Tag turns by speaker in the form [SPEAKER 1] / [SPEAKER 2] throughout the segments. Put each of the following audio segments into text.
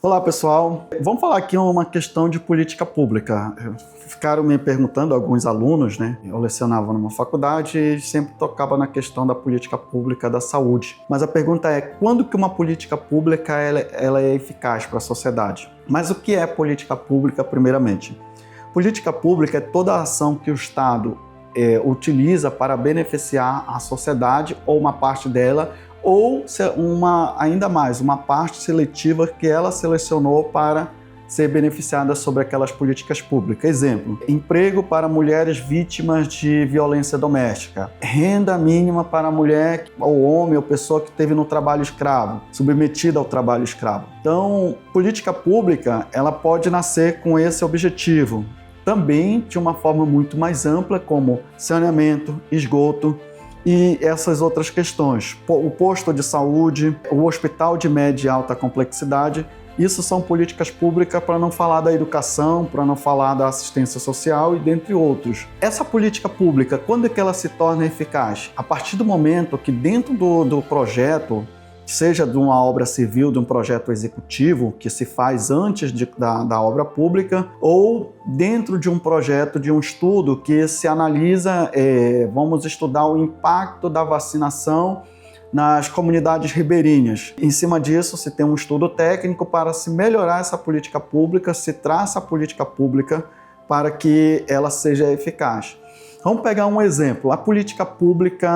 [SPEAKER 1] Olá pessoal, vamos falar aqui uma questão de política pública. Ficaram me perguntando alguns alunos, né? Eu lecionava numa faculdade e sempre tocava na questão da política pública da saúde. Mas a pergunta é, quando que uma política pública ela é eficaz para a sociedade? Mas o que é política pública primeiramente? Política pública é toda a ação que o Estado utiliza para beneficiar a sociedade ou uma parte dela, ou ainda mais, uma parte seletiva que ela selecionou para ser beneficiada sobre aquelas políticas públicas. Exemplo, emprego para mulheres vítimas de violência doméstica, renda mínima para mulher ou homem ou pessoa que esteve no trabalho escravo, submetida ao trabalho escravo. Então, política pública, ela pode nascer com esse objetivo. Também de uma forma muito mais ampla, como saneamento, esgoto, e essas outras questões. O posto de saúde, o hospital de média e alta complexidade, isso são políticas públicas, para não falar da educação, para não falar da assistência social e dentre outros. Essa política pública, quando é que ela se torna eficaz? A partir do momento que dentro do projeto, seja de uma obra civil, de um projeto executivo que se faz antes da obra pública, ou dentro de um projeto, de um estudo que se analisa, vamos estudar o impacto da vacinação nas comunidades ribeirinhas. Em cima disso, se tem um estudo técnico para se melhorar essa política pública, se traça a política pública para que ela seja eficaz. Vamos pegar um exemplo, a política pública,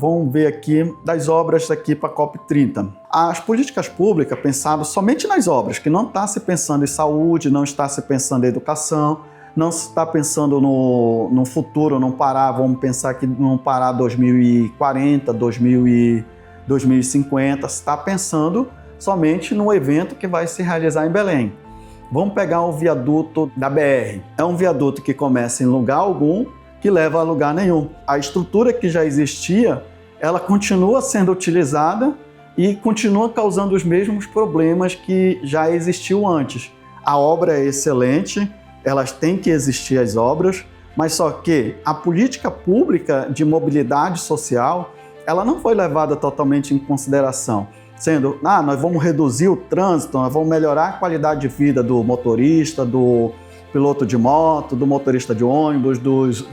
[SPEAKER 1] vamos ver aqui, das obras aqui para a COP30. As políticas públicas, pensado somente nas obras, que não está se pensando em saúde, não está se pensando em educação, não se está pensando no futuro, não parar, vamos pensar que não parar 2040, 2050, se está pensando somente no evento que vai se realizar em Belém. Vamos pegar o viaduto da BR. É um viaduto que começa em lugar algum, que leva a lugar nenhum. A estrutura que já existia, ela continua sendo utilizada e continua causando os mesmos problemas que já existiu antes. A obra é excelente, elas têm que existir as obras, mas só que a política pública de mobilidade social, ela não foi levada totalmente em consideração. Sendo, nós vamos reduzir o trânsito, nós vamos melhorar a qualidade de vida do motorista, do piloto de moto, do motorista de ônibus, dos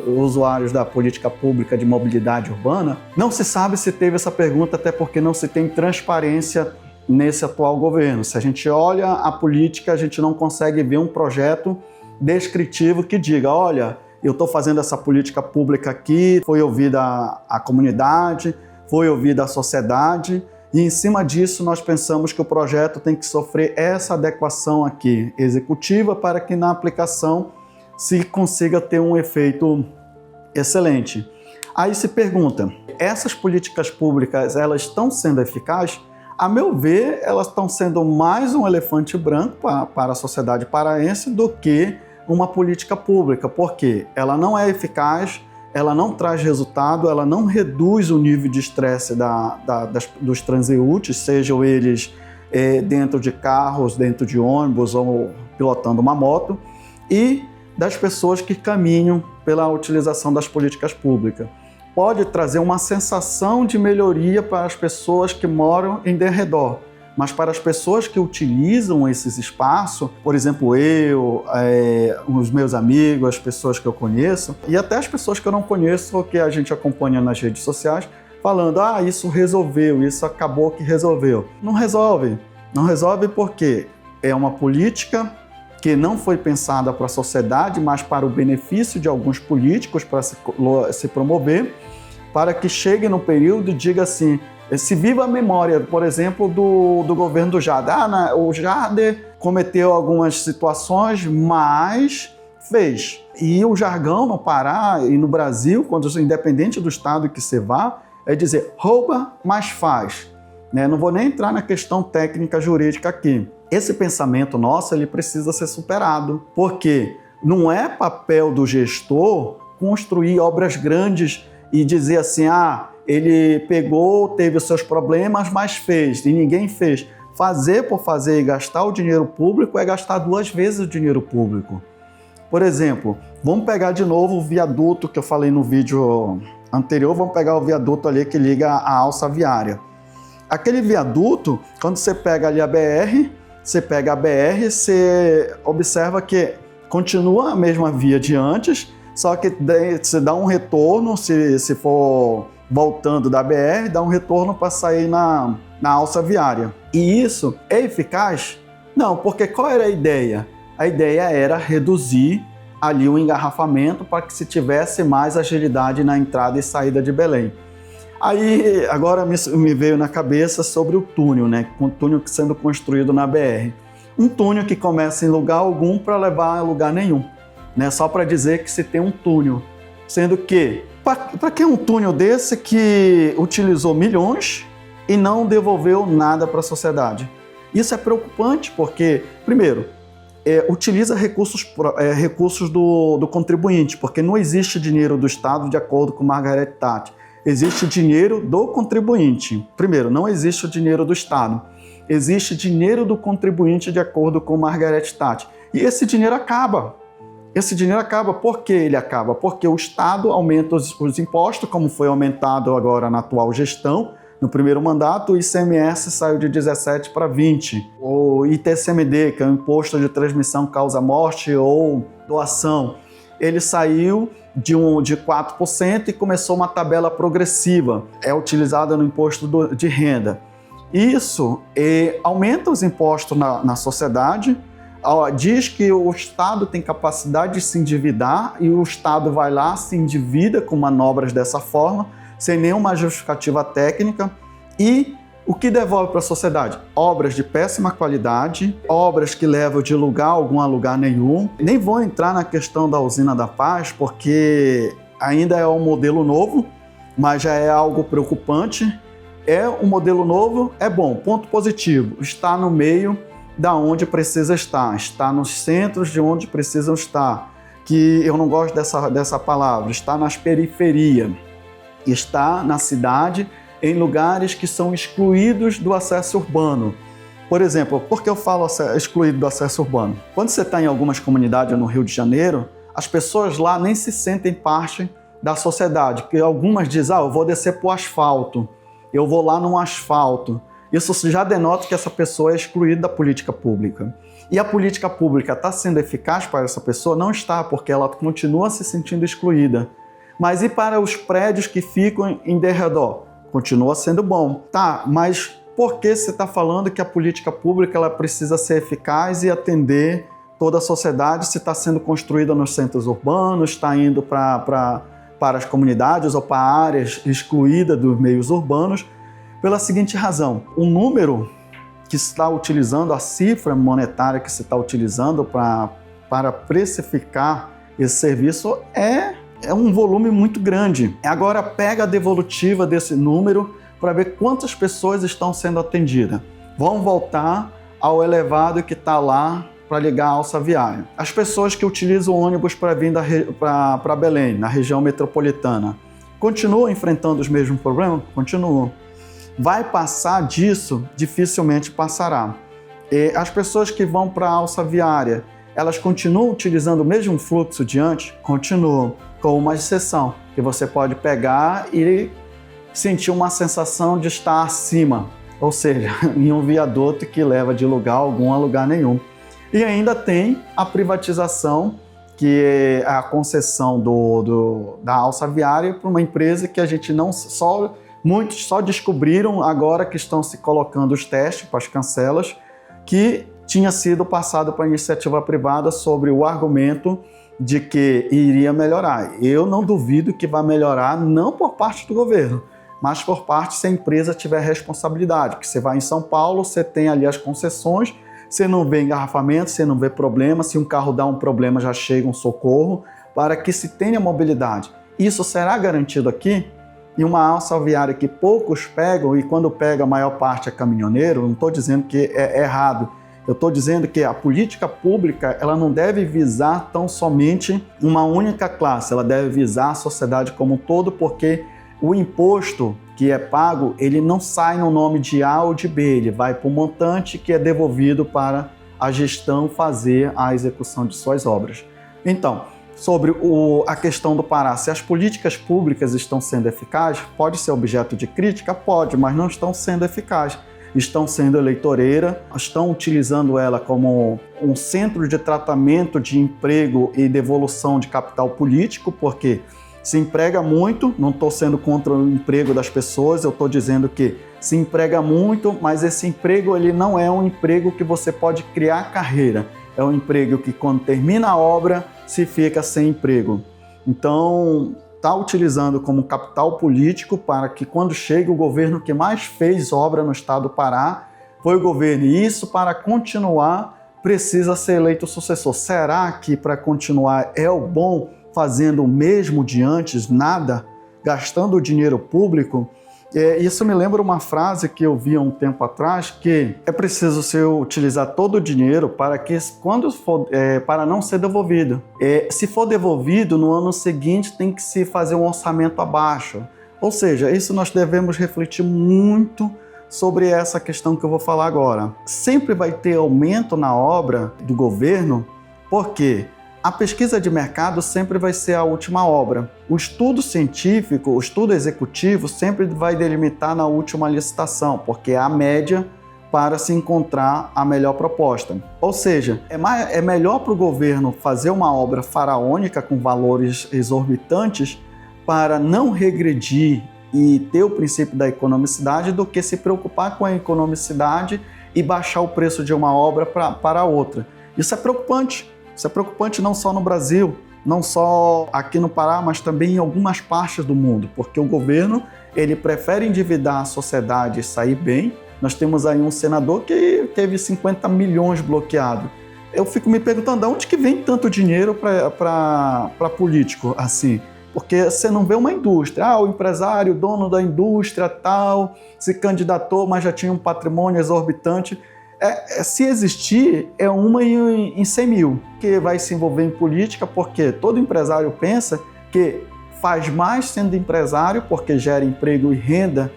[SPEAKER 1] usuários da política pública de mobilidade urbana. Não se sabe se teve essa pergunta, até porque não se tem transparência nesse atual governo. Se a gente olha a política, a gente não consegue ver um projeto descritivo que diga, olha, eu estou fazendo essa política pública aqui, foi ouvida a comunidade, foi ouvida a sociedade, e em cima disso nós pensamos que o projeto tem que sofrer essa adequação aqui executiva para que na aplicação se consiga ter um efeito excelente. Aí se pergunta, essas políticas públicas, elas estão sendo eficazes? A meu ver, elas estão sendo mais um elefante branco para a sociedade paraense do que uma política pública, porque ela não é eficaz, ela não traz resultado, ela não reduz o nível de estresse dos transeúntes, sejam eles dentro de carros, dentro de ônibus ou pilotando uma moto, e das pessoas que caminham pela utilização das políticas públicas. Pode trazer uma sensação de melhoria para as pessoas que moram em derredor, mas para as pessoas que utilizam esses espaços, por exemplo, eu, os meus amigos, as pessoas que eu conheço, e até as pessoas que eu não conheço, que a gente acompanha nas redes sociais, falando, isso resolveu, isso acabou que resolveu. Não resolve. Não resolve porque é uma política que não foi pensada para a sociedade, mas para o benefício de alguns políticos, para se promover, para que chegue no período e diga assim, se viva a memória, por exemplo, do governo do Jader. O Jader cometeu algumas situações, mas fez. E o jargão no Pará e no Brasil, independente do estado que você vá, é dizer, rouba, mas faz. Não vou nem entrar na questão técnica jurídica aqui. Esse pensamento nosso, ele precisa ser superado, porque não é papel do gestor construir obras grandes e dizer assim, ele pegou, teve os seus problemas, mas fez, e ninguém fez. Fazer por fazer e gastar o dinheiro público é gastar 2 vezes o dinheiro público. Por exemplo, vamos pegar de novo o viaduto que eu falei no vídeo anterior, vamos pegar o viaduto ali que liga a alça viária. Aquele viaduto, quando você pega ali a BR, você pega a BR, você observa que continua a mesma via de antes, só que você dá um retorno, se for voltando da BR, dá um retorno para sair na alça viária. E isso é eficaz? Não, porque qual era a ideia? A ideia era reduzir ali o engarrafamento para que se tivesse mais agilidade na entrada e saída de Belém. Aí, agora me veio na cabeça sobre o túnel, né? O túnel sendo construído na BR. Um túnel que começa em lugar algum para levar a lugar nenhum, né? Só para dizer que se tem um túnel. Sendo que, para que um túnel desse que utilizou milhões e não devolveu nada para a sociedade? Isso é preocupante porque, primeiro, utiliza recursos do contribuinte, porque não existe dinheiro do Estado, de acordo com Margaret Thatcher. Existe dinheiro do contribuinte. Primeiro, não existe o dinheiro do Estado. Existe dinheiro do contribuinte, de acordo com Margaret Thatcher. E esse dinheiro acaba. Esse dinheiro acaba. Por que ele acaba? Porque o Estado aumenta os impostos, como foi aumentado agora na atual gestão. No primeiro mandato, o ICMS saiu de 17 para 20. O ITCMD, que é o Imposto de Transmissão Causa Morte ou Doação, ele saiu de 4% e começou uma tabela progressiva, é utilizada no imposto de renda. Isso aumenta os impostos na sociedade, diz que o Estado tem capacidade de se endividar e o Estado vai lá, se endivida com manobras dessa forma, sem nenhuma justificativa técnica, e o que devolve para a sociedade? Obras de péssima qualidade, obras que levam de lugar algum a lugar nenhum. Nem vou entrar na questão da Usina da Paz, porque ainda é um modelo novo, mas já é algo preocupante. É um modelo novo, é bom, ponto positivo, está no meio da onde precisa estar, está nos centros de onde precisam estar, que eu não gosto dessa palavra, está nas periferias, está na cidade, em lugares que são excluídos do acesso urbano. Por exemplo, por que eu falo excluído do acesso urbano? Quando você está em algumas comunidades no Rio de Janeiro, as pessoas lá nem se sentem parte da sociedade, que algumas dizem, eu vou descer para o asfalto, eu vou lá no asfalto. Isso já denota que essa pessoa é excluída da política pública. E a política pública está sendo eficaz para essa pessoa? Não está, porque ela continua se sentindo excluída. Mas e para os prédios que ficam em derredor? Continua sendo bom. Tá, mas por que você está falando que a política pública ela precisa ser eficaz e atender toda a sociedade se está sendo construída nos centros urbanos, está indo para as comunidades ou para áreas excluídas dos meios urbanos? Pela seguinte razão, o número que se está utilizando, a cifra monetária que se está utilizando para precificar esse serviço é um volume muito grande. Agora pega a devolutiva desse número para ver quantas pessoas estão sendo atendidas. Vamos voltar ao elevado que está lá para ligar a alça viária. As pessoas que utilizam o ônibus para vir para Belém, na região metropolitana, continuam enfrentando os mesmos problemas? Continuam. Vai passar disso? Dificilmente passará. E as pessoas que vão para a alça viária, elas continuam utilizando o mesmo fluxo de antes? Continuam, com uma exceção, que você pode pegar e sentir uma sensação de estar acima, ou seja, em um viaduto que leva de lugar algum a lugar nenhum. E ainda tem a privatização, que é a concessão da alça viária para uma empresa que a gente muitos só descobriram agora que estão se colocando os testes para as cancelas, que tinha sido passado para a iniciativa privada sobre o argumento de que iria melhorar. Eu não duvido que vai melhorar, não por parte do governo, mas por parte se a empresa tiver responsabilidade. Que você vai em São Paulo, você tem ali as concessões, você não vê engarrafamento, você não vê problema, se um carro dá um problema já chega um socorro, para que se tenha mobilidade. Isso será garantido aqui? E uma alça viária que poucos pegam, e quando pega a maior parte é caminhoneiro, não estou dizendo que é errado, eu estou dizendo que a política pública ela não deve visar tão somente uma única classe, ela deve visar a sociedade como um todo, porque o imposto que é pago, ele não sai no nome de A ou de B, ele vai para o montante que é devolvido para a gestão fazer a execução de suas obras. Então, sobre a questão do Pará, se as políticas públicas estão sendo eficazes, pode ser objeto de crítica? Pode, mas não estão sendo eficazes. estão sendo eleitoreira, estão utilizando ela como um centro de tratamento de emprego e devolução de capital político, porque se emprega muito, não estou sendo contra o emprego das pessoas, eu estou dizendo que se emprega muito, mas esse emprego ele não é um emprego que você pode criar carreira, é um emprego que quando termina a obra se fica sem emprego. Então, está utilizando como capital político para que quando chegue o governo que mais fez obra no estado do Pará, foi o governo. E isso, para continuar, precisa ser eleito o sucessor. Será que para continuar é o bom fazendo o mesmo de antes, nada, gastando o dinheiro público? Isso me lembra uma frase que eu vi há um tempo atrás, que é preciso se utilizar todo o dinheiro para que, quando for, para não ser devolvido. Se for devolvido, no ano seguinte tem que se fazer um orçamento abaixo. Ou seja, isso nós devemos refletir muito sobre essa questão que eu vou falar agora. Sempre vai ter aumento na obra do governo, porque a pesquisa de mercado sempre vai ser a última obra. O estudo científico, o estudo executivo sempre vai delimitar na última licitação, porque é a média para se encontrar a melhor proposta. Ou seja, é melhor para o governo fazer uma obra faraônica com valores exorbitantes para não regredir e ter o princípio da economicidade do que se preocupar com a economicidade e baixar o preço de uma obra para outra. Isso é preocupante. Isso é preocupante não só no Brasil, não só aqui no Pará, mas também em algumas partes do mundo, porque o governo ele prefere endividar a sociedade e sair bem. Nós temos aí um senador que teve 50 milhões bloqueado. Eu fico me perguntando de onde que vem tanto dinheiro para político assim? Porque você não vê uma indústria, o empresário, dono da indústria tal, se candidatou, mas já tinha um patrimônio exorbitante. Se existir, é uma em 100 mil que vai se envolver em política, porque todo empresário pensa que faz mais sendo empresário, porque gera emprego e renda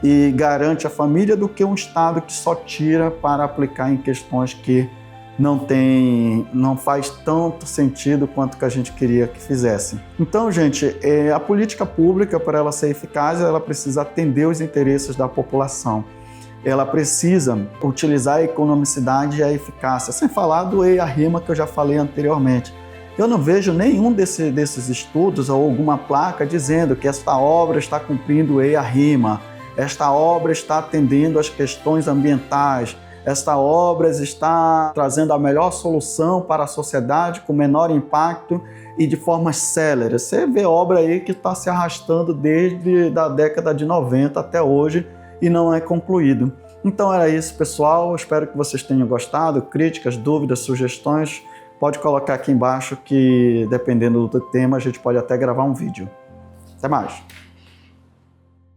[SPEAKER 1] e garante a família, do que um Estado que só tira para aplicar em questões que não faz tanto sentido quanto que a gente queria que fizesse. Então, gente, a política pública, para ela ser eficaz, ela precisa atender os interesses da população. Ela precisa utilizar a economicidade e a eficácia, sem falar do EIA-RIMA que eu já falei anteriormente. Eu não vejo nenhum desses estudos ou alguma placa dizendo que esta obra está cumprindo o EIA-RIMA, esta obra está atendendo às questões ambientais, esta obra está trazendo a melhor solução para a sociedade com menor impacto e de forma célere. Você vê obra aí que está se arrastando desde a década de 90 até hoje, e não é concluído. Então era isso, pessoal. Espero que vocês tenham gostado. Críticas, dúvidas, sugestões, pode colocar aqui embaixo que, dependendo do tema, a gente pode até gravar um vídeo. Até mais!